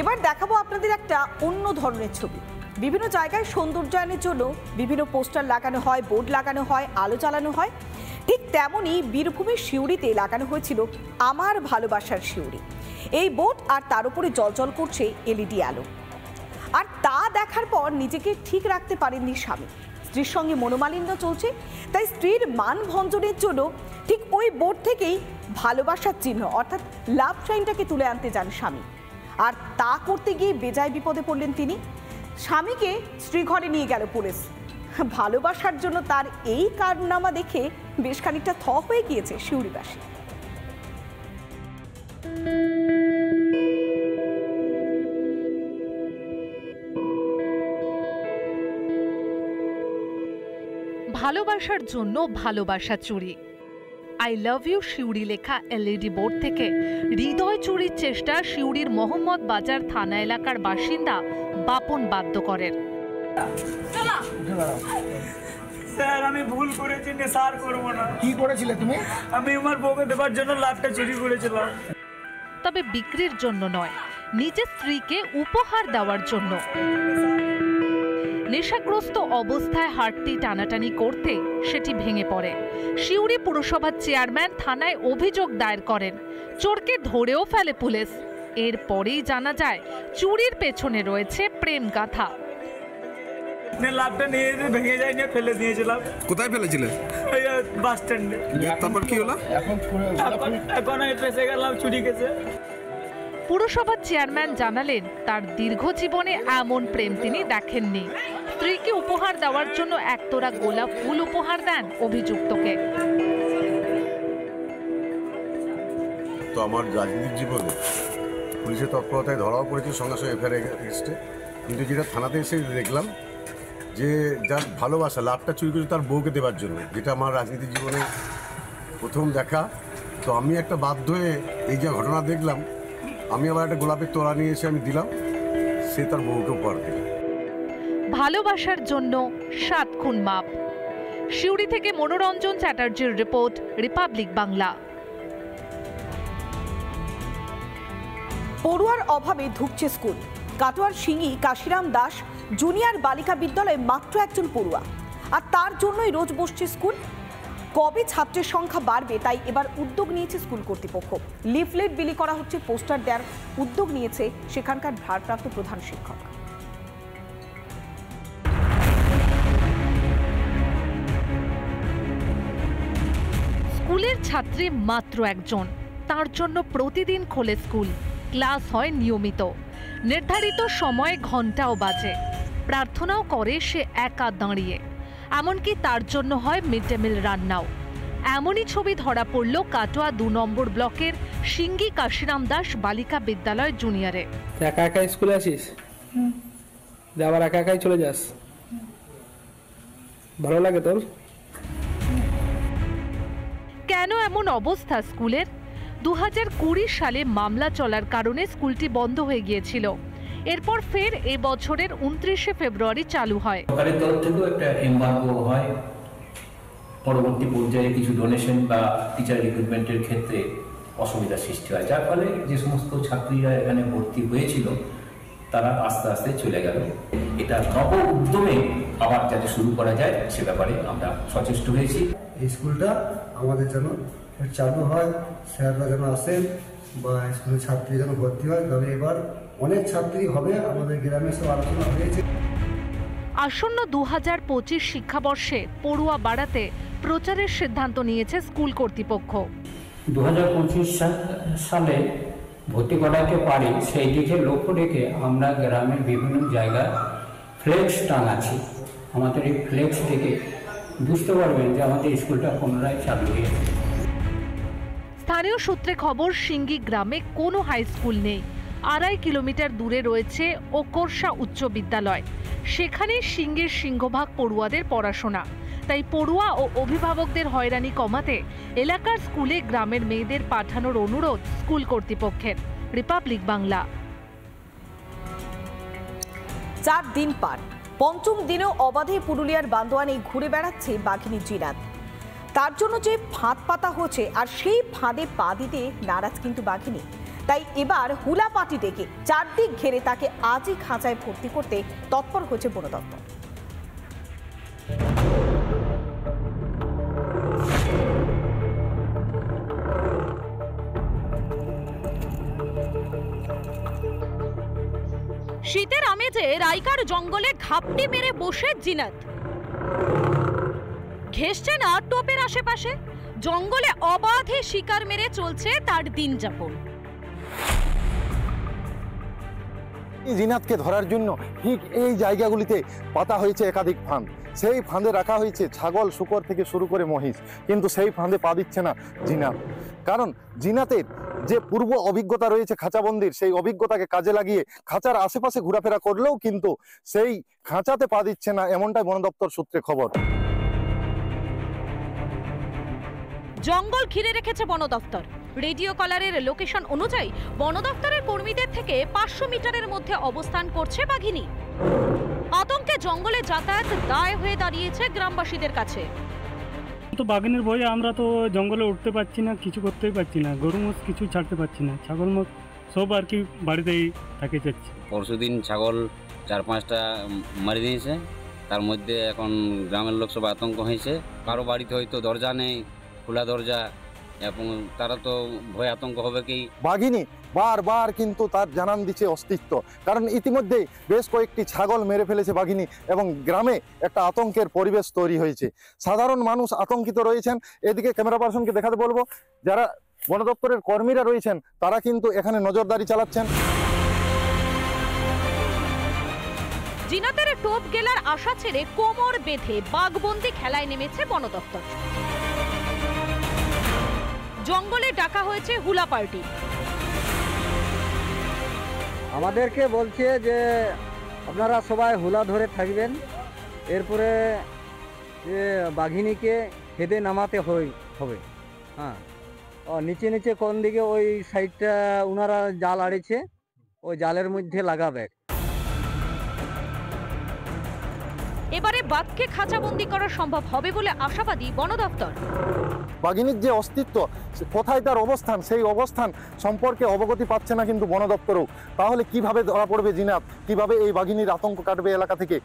এবার দেখাবো আপনাদের একটা অন্য ধরনের ছবি। বিভিন্ন জায়গায় সৌন্দর্যায়নের জন্য বিভিন্ন পোস্টার লাগানো হয়, বোর্ড লাগানো হয়, আলো জ্বালানো হয়। ঠিক তেমনই বীরভূমের সিউড়িতে লাগানো হয়েছিল আমার ভালোবাসার সিউড়ি। এই বোর্ড আর তার উপরে জ্বলজ্বল করছে এলইডি আলো। আর তা দেখার পর নিজেকে ঠিক রাখতে পারেননি স্বামী। স্ত্রীর সঙ্গে মনোমালিন্য চলছে, তাই স্ত্রীর মান ভঞ্জনের জন্য ঠিক ওই বোর্ড থেকেই ভালোবাসার চিহ্ন অর্থাৎ লাভ সাইনটাকে তুলে আনতে যান স্বামী। আর তা করতে গিয়ে বেজায় বিপদে পড়লেন তিনি। স্বামীকে স্ত্রী ঘরে নিয়ে গেল পুলিশ। ভালোবাসার জন্য তার এই কারনামা দেখে বেশ খানিকটা থ হয়ে গিয়েছে সিউড়িবাসী। ভালোবাসার জন্য ভালোবাসা চুরি। আই লাভ ইউ সিউড়ি লেখা এলইডি বোর্ড থেকে হৃদয় চুরির চেষ্টা সিউড়ির মোহাম্মদ বাজার থানা এলাকার বাসিন্দা বাপন বাধ্য করেন। স্যার আমি ভুল করেছি, নেশার করবো না। কি করেছিলে তুমি? আমি আমার বউকে দেবার জন্য লাভটা চুরি করেছিলাম। তবে বিক্রির জন্য নয়, নিজের স্ত্রীকে উপহার দেওয়ার জন্য। নেশাগ্রস্ত অবস্থায় হাতটি টানাটানি করতে সেটি ভেঙে পড়ে। সিউড়ি পুরসভার চেয়ারম্যান থানায় অভিযোগ দায়ের করেন। চোরকে ধরেও ফেলে পুলিশ। এরপরেই জানা যায় চুরির পেছনে রয়েছে প্রেম গাথা। লাভটা নিয়ে ভেঙে যায়, নিয়ে ফেলে দিয়েছিলাম। কোথায় ফেলেছিলে? বাস স্ট্যান্ডে। তারপর কি হলো? এখন আমি ফেসে গেলাম চুরি কেসে। পুরসভার চেয়ারম্যান জানালেন তার দীর্ঘ জীবনে এমন প্রেম তিনি দেখেননি। স্ত্রীকে উপহার দেওয়ার জন্য একতোড়া গোলাপ ফুল উপহার দেন অভিযুক্তকে। তো আমার রাজনীতির জীবনে পুলিশের তৎপরতায় ধরাও পড়েছে, সঙ্গে সঙ্গে এফআইআর এগেস্টে। কিন্তু যেটা থানাতে এসে দেখলাম যে যার ভালোবাসা লাভটা চুরি করেছে তার বউকে দেওয়ার জন্য, যেটা আমার রাজনীতির জীবনে প্রথম দেখা। তো আমি একটা বাধ্য হয়ে এই যে ঘটনা দেখলাম, আমি আবার একটা গোলাপের তোড়া নিয়ে এসে আমি দিলাম, সে তার বউকে উপহার দিল। ভালোবাসার জন্য 7 খুন মাপ। সিউড়ি থেকে মনোরঞ্জন চ্যাটার্জির রিপোর্ট, রিপাবলিক বাংলা। পড়ুয়ার অভাবে ধুঁকছে স্কুল। কাটোয়ার সিঙ্গি কাশিরাম দাস জুনিয়র বালিকা বিদ্যালয়ে মাত্র একজন পড়ুয়া, আর তার জন্যই রোজ বসছে স্কুল। কবে ছাত্রের সংখ্যা বাড়বে তাই এবার উদ্যোগ নিয়েছে স্কুল কর্তৃপক্ষ। লিফলেট বিলি করা হচ্ছে, পোস্টার দেওয়ার উদ্যোগ নিয়েছে সেখানকার ভারপ্রাপ্ত প্রধান শিক্ষক। স্কুলের ছাত্রী মাত্র একজন, তার জন্য প্রতিদিন খোলে স্কুল। ক্লাস হয় নিয়মিত, নির্ধারিত সময়ে ঘন্টাও বাজে। প্রার্থনাও করে সে একা দাঁড়িয়ে। এমনকি তার জন্য হয় মিড ডে মিল রান্নাও। এমনই ছবি ধরা পড়ল কাটোয়া 2 নম্বর ব্লকের সিঙ্গি কাশিরাম দাস বালিকা বিদ্যালয় জুনিয়রে। একা একা স্কুলে আসিস, আবার একা একাই চলে যাস, ভালো লাগে তোর? কেন এমন অবস্থা স্কুলের? 2020 সালে মামলা চলার কারণে স্কুলটি বন্ধ হয়ে গিয়েছিল। এরপর ফের এই বছরের 29শে ফেব্রুয়ারি চালু হয়। সরকারের তরফ থেকেও একটা এমবার্গো হয়। পরবর্তী পর্যায়ে কিছু ডোনেশন বা টিচার রিক্রুটমেন্টের ক্ষেত্রে অসুবিধার সৃষ্টি হয়, যার ফলে যে সমস্ত ছাত্রীরা এখানে ভর্তি হয়েছিল তারা আস্তে আস্তে চলে গেল। এটা নব উদ্যমে আবার যাতে শুরু করা যায় সে ব্যাপারে আমরা সচেষ্ট হয়েছি। এই স্কুলটা আমাদের যেন চালু হয়, স্যাররা যেন আসেন বা স্কুলের ছাত্রী যেন ভর্তি হয়, তবে এবার অনেক ছাত্রী হবে। আমাদের গ্রামে সব আলোচনা হয়েছে। আসন্ন 2025 শিক্ষাবর্ষে পড়ুয়া বাড়াতে প্রচারের সিদ্ধান্ত নিয়েছে স্কুল কর্তৃপক্ষ। 2025 সালে ভর্তি করাতে পারি সেই দিকে লক্ষ্য রেখে আমরা গ্রামের বিভিন্ন জায়গায় ফ্লেক্স টাঙাচ্ছি। আমাদের এই ফ্লেক্স থেকে বুঝতে পারবেন যে আমাদের স্কুলটা পুনরায় চালু হয়েছে। স্থানীয় সূত্রে খবর, সিঙ্গি গ্রামে কোনো হাই স্কুল নেই। 2.5 কিলোমিটার দূরে রয়েছে ওকরসা উচ্চ বিদ্যালয়। সেখানে সিঙ্গির সিংহভাগ পড়ুয়াদের পড়াশোনা। তাই পড়ুয়া ও অভিভাবকদের হয়রানি কমাতে এলাকার স্কুলে গ্রামের মেয়েদের পাঠানোর অনুরোধ স্কুল কর্তৃপক্ষের। রিপাবলিক বাংলা। 4 দিন পার, পঞ্চম দিনেও অবাধে পুরুলিয়ার বান্দোয়ানে ঘুরে বেড়াচ্ছে বাঘিনী জিনাত। তার জন্য যে ফাঁদ পাতা হচ্ছে, আর সেই ফাঁদে পা দিতে নারাজ কিন্তু বাঘিনী। তাই এবার হুলা পাটি ডেকে চারদিক ঘেরে তাকে আজই খাঁচায় ভর্তি করতে তৎপর হয়েছে বন দপ্তর। শীতের আমেজে রাইকার জঙ্গলে ঘাপটি মেরে বসে জিনাত। ঘেঁষছে না টোপের আশেপাশে, জঙ্গলে অবাধে শিকার মেরে চলছে তার দিন যাপন। জিনাতকে ধরার জন্য ঠিক এই জায়গাগুলিতে পাতা হয়েছে একাধিক ফাঁদ। সেই ফাঁদে রাখা হয়েছে ছাগল, শূকর থেকে শুরু করে মহিষ, কিন্তু সেই ফাঁদে পা দিচ্ছে না জিনাত। কারণ জিনাতের যে পূর্ব অভিজ্ঞতা রয়েছে খাঁচাবন্দির, সেই অভিজ্ঞতাকে কাজে লাগিয়ে খাঁচার আশেপাশে ঘোরাফেরা করলেও কিন্তু সেই খাঁচাতে পা দিচ্ছে না, এমনটাই বন দপ্তর সূত্রে খবর। জঙ্গল ঘিরে রেখেছে বন দপ্তর। রেডিও কলারের লোকেশন অনুযায়ী বন দপ্তরের কর্মীদের থেকে 500 মিটারের মধ্যে অবস্থান করছে বাঘিনী। আতঙ্কে জঙ্গলে যাতায়াত দায় হয়ে দাঁড়িয়েছে গ্রামবাসীদের কাছে। তো বাঘিনীর ভয়ে আমরা তো জঙ্গলে উঠতে পারছি না, কিছু করতেই পারছি না, গরু মোষ কিছু ছাড়তে পারছি না, ছাগল মোষ সব আর কি বাড়িতেই থাকে যাচ্ছে। পরশুদিন ছাগল 4-5টা মারি দিয়েছে, তার মধ্যে এখন গ্রামের লোক সব আতঙ্ক হয়েছে। কারো বাড়িতে হয়তো দরজা নেই, খোলা দরজা, এবং তারা তো ভয় আতঙ্ক হবে কি। বাঘিনী বারবার কিন্তু তার জানান দিচ্ছে অস্তিত্ব, কারণ ইতিমধ্যে বেশ কয়েকটি ছাগল মেরে ফেলেছে বাঘিনী এবং গ্রামে একটা আতঙ্কের পরিবেশ তৈরি হয়েছে। সাধারণ মানুষ আতঙ্কিত রয়েছেন। এদিকে ক্যামেরা পার্সনকে দেখাতে বলবো, যারা বন দপ্তরের কর্মীরা রয়েছেন তারা কিন্তু এখানে নজরদারি চালাচ্ছেন। জিনাতের টোপ গেলার আশা ছেড়ে কোমর বেঁধে বাঘবন্দি খেলায় নেমেছে বন দপ্তর। জঙ্গলে ডাকা হয়েছে হুলা পার্টি। আমাদেরকে বলছে যে আপনারা সবাই হুলা ধরে থাকবেন, এরপরে যে বাঘিনীকে হেদে নামাতে হবে। হ্যাঁ, নিচে নিচে কোন দিকে ওই সাইডটা ওনারা জাল আড়েছে, ওই জালের মধ্যে লাগাবে। এবারে বাঘকে খাঁচাবন্দি করা সম্ভব হবে বলে আশাবাদী বন দপ্তর। বাঘিনীর যে অস্তিত্ব, কোথায় তার অবস্থান, সেই অবস্থান সম্পর্কে অবগতি পাচ্ছে না কিন্তু বন দপ্তরও। তাহলে কিভাবে ধরা পড়বে জিনাত, কিভাবে এই বাঘিনীর আতঙ্ক কাটবে এলাকা থেকে,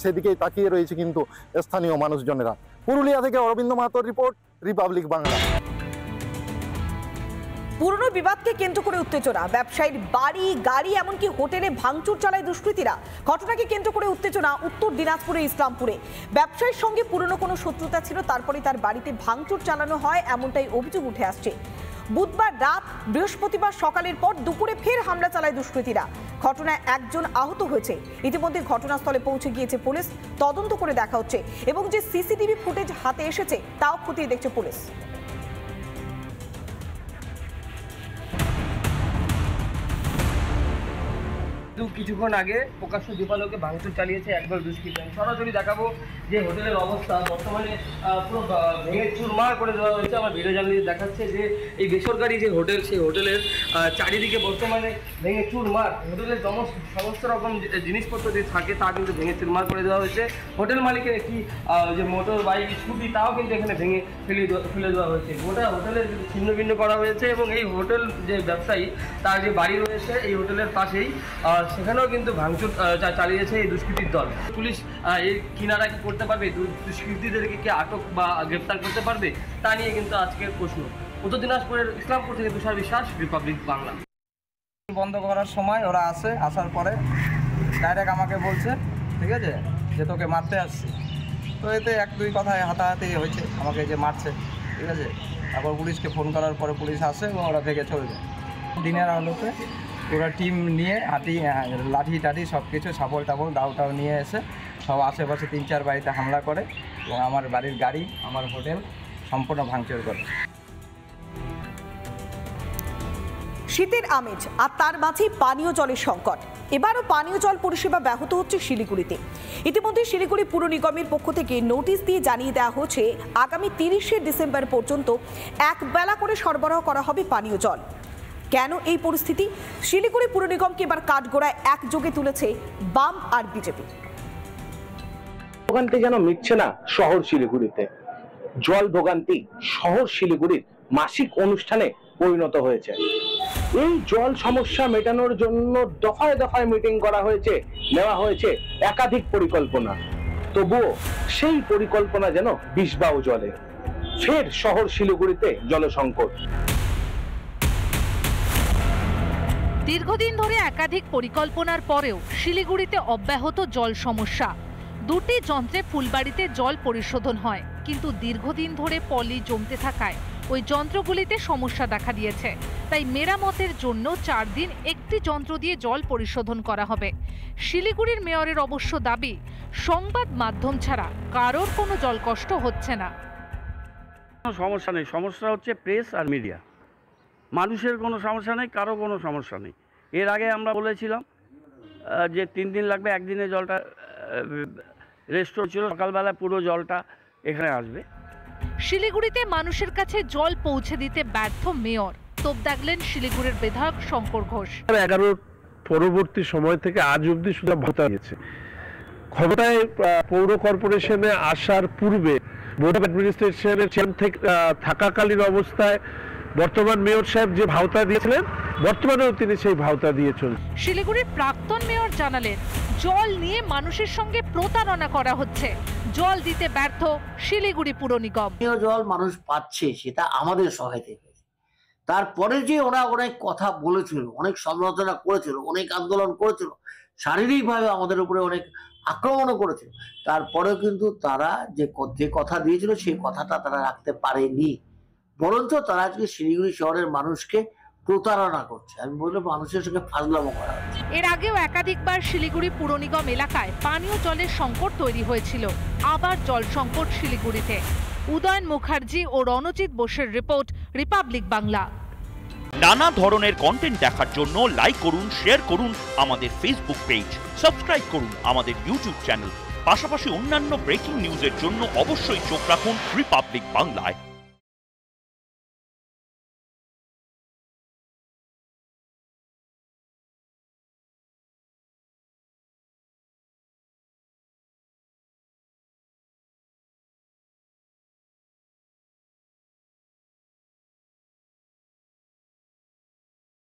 সেদিকেই তাকিয়ে রয়েছে কিন্তু স্থানীয় মানুষজনেরা। পুরুলিয়া থেকে অরবিন্দ মাহাতোর রিপোর্ট, রিপাবলিক বাংলা। পুরনো বিবাদকে কেন্দ্র করে উত্তেজনা, ব্যবসায়ীর বাড়ি, গাড়ি, এমনকি হোটেলে ভাঙচুর চালায় দুষ্কৃতীরা। ঘটনাকে কেন্দ্র করে উত্তেজনা উত্তর দিনাজপুরের ইসলামপুরে। ব্যবসায়ীর সঙ্গে পুরনো কোনো শত্রুতা ছিল, তারপরে তার বাড়িতে ভাঙচুর চালানো হয়, এমনটাই অভিযোগ উঠে আসছে। বুধবার রাত, বৃহস্পতিবার সকালের পর দুপুরে ফের হামলা চালায় দুষ্কৃতীরা। ঘটনায় একজন আহত হয়েছে। ইতিমধ্যে ঘটনাস্থলে পৌঁছে গিয়েছে পুলিশ, তদন্ত করে দেখা হচ্ছে এবং যে সিসিটিভি ফুটেজ হাতে এসেছে তাও খতিয়ে দেখছে পুলিশ। কিছুক্ষণ আগে প্রকাশ্য দীপালোকে ভাঙচুর চালিয়েছে একবার দুষ্কৃতী। সরাসরি দেখাবো যে হোটেলের অবস্থা বর্তমানে পুরো ভেঙে চুরমার করে দেওয়া হয়েছে। আমার ভিডিও জার্নালিস্ট দেখাচ্ছে যে এই বেসরকারি যে হোটেল, সেই হোটেলের চারিদিকে বর্তমানে ভেঙে চুরমার। হোটেলের সমস্ত রকম জিনিসপত্র যে থাকে তা কিন্তু ভেঙে চুরমার করে দেওয়া হয়েছে। হোটেল মালিকের একটি যে মোটর বাইক, স্কুটি, তাও কিন্তু এখানে ভেঙে ফেলে দেওয়া হয়েছে। গোটা হোটেলের ছিন্ন ভিন্ন করা হয়েছে এবং এই হোটেল যে ব্যবসায়ী, তার যে বাড়ি রয়েছে এই হোটেলের পাশেই, সেখানেও কিন্তু ভাঙচুর চালিয়েছে এই দুষ্কৃতীর দল। পুলিশ এর কিনারা কি করতে পারবে, দুষ্কৃতীদেরকে কি আটক বা গ্রেপ্তার করতে পারবে, তা নিয়ে কিন্তু আজকের প্রশ্ন। উত্তর দিনাজপুরের ইসলামপুর থেকে তুষার বিশ্বাস, রিপাবলিক বাংলা। বন্ধ করার সময় ওরা আসার পরে ডাইরেক্ট আমাকে বলছে, ঠিক আছে, যে তোকে মারতে আসছি। তো এতে 1-2 কথায় হাতাহাতি হয়েছে, আমাকে যে মারছে, ঠিক আছে। তারপর পুলিশকে ফোন করার পরে পুলিশ আসে এবং ওরা ভেঙে চলে যায়। দিনের আলোতে পুরো টিম নিয়ে লাঠি টাঠি সব কিছু, শাবল টাবল দাও নিয়ে এসে সব আশেপাশে 3-4 বাড়িতে হামলা করে এবং আমার বাড়ির গাড়ি, আমার হোটেল সম্পূর্ণ ভাঙচুর করে। শীতের আমেজ আর তার মাঝে পানীয় জলের সংকট। এবারও পানীয় জল পরিষেবা ব্যাহত হচ্ছে শিলিগুড়িতে। ইতিমধ্যে শিলিগুড়ি পুর নিগমের পক্ষ থেকে নোটিশ দিয়ে জানিয়ে দেওয়া হচ্ছে আগামী 30শে ডিসেম্বর পর্যন্ত একবেলা করে সরবরাহ করা হবে পানীয় জল। কেন এই পরিস্থিতি? শিলিগুড়ি পুর নিগমকে এবার কাঠগড়ায় একযোগে তুলেছে বাম আর বিজেপি। ভোগান্তি যেন মিটছে না শহর শিলিগুড়িতে। জল ভোগান্তি শহর শিলিগুড়ির মাসিক অনুষ্ঠানে পরিণত হয়েছে। এই জল সমস্যা মেটানোর জন্য দফায় দফায় মিটিং করা হয়েছে, নেওয়া হয়েছে একাধিক পরিকল্পনা, তবুও সেই পরিকল্পনা যেন বিষবাও জলে। ফের শহর শিলিগুড়িতে জলসংকট। দীর্ঘদিন ধরে একাধিক পরিকল্পনার পরেও শিলিগুড়িতে অব্যাহত জল সমস্যা। দুটি যন্ত্রে ফুলবাড়িতে জল পরিশোধন হয়, কিন্তু দীর্ঘদিন ধরে পলি জমতে থাকায় ওই যন্ত্রগুলিতে সমস্যা দেখা দিয়েছে। তাই মেরামতের জন্য 4 দিন একটি যন্ত্র দিয়ে জল পরিশোধন করা হবে। শিলিগুড়ির মেয়রের অবশ্য দাবি, সংবাদ মাধ্যম ছাড়া কারোর কোনো জলকষ্ট হচ্ছে না। সমস্যা নেই, সমস্যা হচ্ছে প্রেস আর মিডিয়া। মানুষের কোনো সমস্যা নেই, কারো কোনো সমস্যা নেই। এর আগে আমরা বলেছিলাম যে 3 দিন লাগবে, একদিনে জলটা রেস্টোর ছিল, সকালবেলা পুরো জলটা এখানে আসবে। শিলিগুড়িতে মানুষের কাছে জল পৌঁছে দিতে ব্যর্থ মেয়র, তোপ দাগলেন শিলিগুড়ির বিধায়ক শঙ্কর ঘোষ। 11 পরবর্তী সময় থেকে আজ অবধি শুধু ভাতা দিয়েছে। ক্ষমতায় পৌর কর্পোরেশনে আসার পূর্বে বোর্ড অফ অ্যাডমিনিস্ট্রেশনের চেয়ারম্যান থেকে থাকাকালীন অবস্থায় বর্তমান মেয়র সাহেব যে ভাতা দিয়েছিলেন, বর্তমানেও তিনি সেই ভাতা দিয়ে চলছেন। শিলিগুড়ির প্রাক্তন মেয়র জানালেন, জল নিয়ে মানুষের সঙ্গে প্রতারণা করা হচ্ছে। জল দিতে ব্যর্থ শিলিগুড়ি পুর নিগম। জল মানুষ পাচ্ছে, সেটা আমাদের সহায়তায় হয়েছে। তারপরে যে ওরা অনেক কথা বলেছিল, অনেক সমালোচনা করেছিল, অনেক আন্দোলন করেছিল, শারীরিকভাবে আমাদের উপরে অনেক আক্রমণও করেছিল, তারপরেও কিন্তু তারা যে কথা দিয়েছিল সেই কথাটা তারা রাখতে পারেনি। বরঞ্চ তারা আজকে শিলিগুড়ি শহরের মানুষকে প্রতারণা করছে। আমি বলবো মানুষের সঙ্গে ফাজলামো করা হচ্ছে। এর আগেও একাধিকবার শিলিগুড়ি পুর নিগম এলাকায় পানীয় জলের সংকট তৈরি হয়েছিল। আবার জল সংকট শিলিগুড়িতে। উদয়ন মুখার্জি ও রণজিৎ বোসের রিপোর্ট, রিপাবলিক বাংলা। নানা ধরনের কন্টেন্ট দেখার জন্য লাইক করুন, শেয়ার করুন আমাদের ফেসবুক পেজ, সাবস্ক্রাইব করুন আমাদের ইউটিউব চ্যানেল। পাশাপাশি অন্যান্য ব্রেকিং নিউজের জন্য অবশ্যই চোখ রাখুন রিপাবলিক বাংলায়।